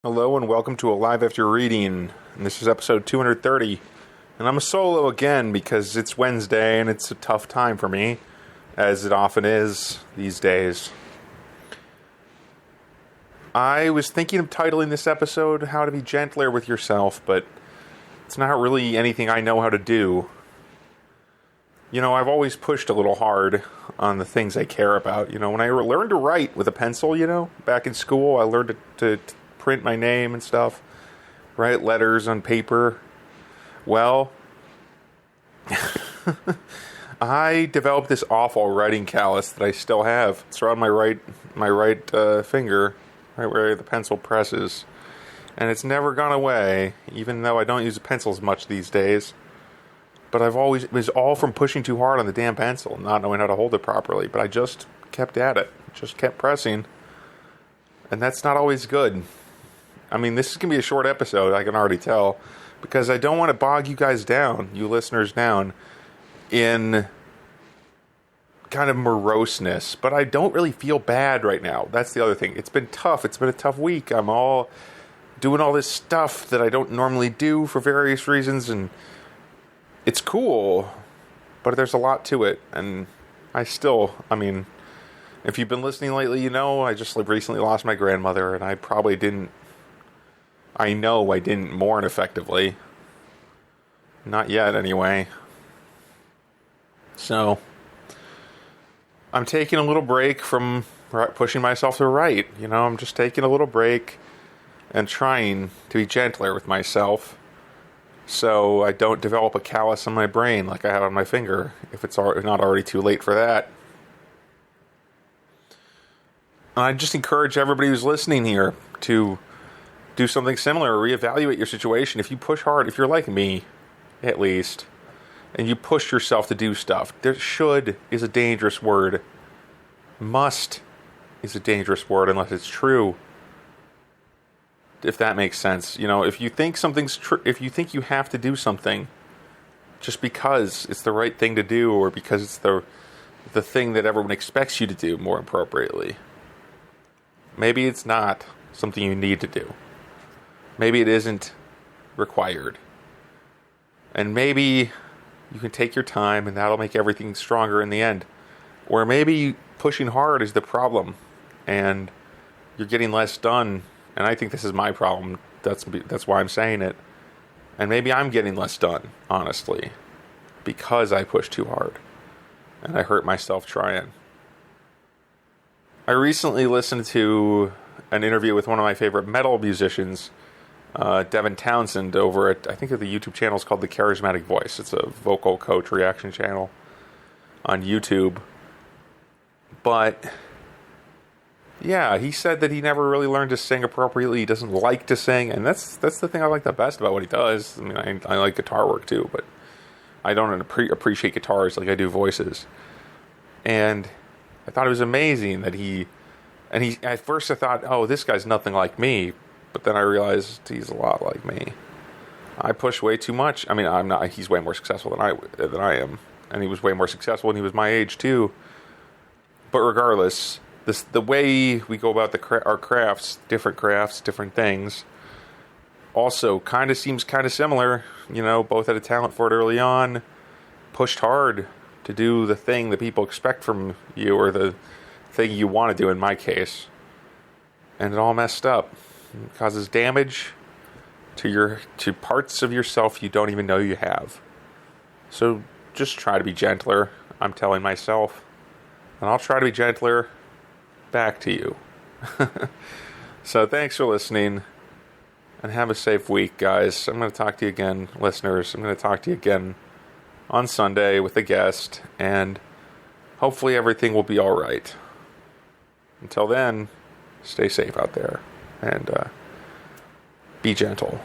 Hello and welcome to A Live After Reading. And this is episode 230. And I'm a solo again because it's Wednesday and it's a tough time for me, as it often is these days. I was thinking of titling this episode How to Be Gentler with Yourself, but it's not really anything I know how to do. You know, I've always pushed a little hard on the things I care about. You know, when I learned to write with a pencil, back in school, I learned to print my name and stuff, write letters on paper. Well, I developed this awful writing callus that I still have. It's around my right finger, right where the pencil presses, and it's never gone away, even though I don't use pencils much these days. But it was all from pushing too hard on the damn pencil, not knowing how to hold it properly. But I just kept at it, just kept pressing, and that's not always good. I mean, this is going to be a short episode, I can already tell, because I don't want to bog you guys down, you listeners down, in kind of moroseness. But I don't really feel bad right now. That's the other thing. It's been tough. It's been a tough week. I'm all doing all this stuff that I don't normally do for various reasons, and it's cool, but there's a lot to it. And if you've been listening lately, you know I just recently lost my grandmother, and I know I didn't mourn effectively. Not yet, anyway. So, I'm taking a little break from pushing myself to write. I'm just taking a little break and trying to be gentler with myself so I don't develop a callus on my brain like I have on my finger, if it's not already too late for that. And I just encourage everybody who's listening here to do something similar, or reevaluate your situation. If you push hard, if you're like me, at least, and you push yourself to do stuff, should is a dangerous word. Must is a dangerous word unless it's true. If that makes sense. If you think something's true, if you think you have to do something just because it's the right thing to do, or because it's the thing that everyone expects you to do more appropriately, maybe it's not something you need to do. Maybe it isn't required. And maybe you can take your time and that'll make everything stronger in the end. Or maybe pushing hard is the problem and you're getting less done. And I think this is my problem. That's why I'm saying it. And maybe I'm getting less done, honestly, because I push too hard and I hurt myself trying. I recently listened to an interview with one of my favorite metal musicians, Devin Townsend, over at, I think the YouTube channel is called The Charismatic Voice. It's a vocal coach reaction channel on YouTube. But yeah, he said that he never really learned to sing appropriately. He doesn't like to sing, and that's the thing I like the best about what he does. I mean, I like guitar work too, but I don't appreciate guitars like I do voices. And I thought it was amazing that at first I thought, oh, this guy's nothing like me. But then I realized he's a lot like me. I push way too much. I mean, I'm not. He's way more successful than I am, and he was way more successful when he was my age too. But regardless, the way we go about our crafts, different things, also seems kind of similar. Both had a talent for it early on, pushed hard to do the thing that people expect from you, or the thing you want to do. In my case, and it all messed up. It causes damage to parts of yourself you don't even know you have. So just try to be gentler, I'm telling myself. And I'll try to be gentler back to you. So thanks for listening. And have a safe week, guys. I'm going to talk to you again, listeners. I'm going to talk to you again on Sunday with a guest. And hopefully everything will be all right. Until then, stay safe out there. And be gentle.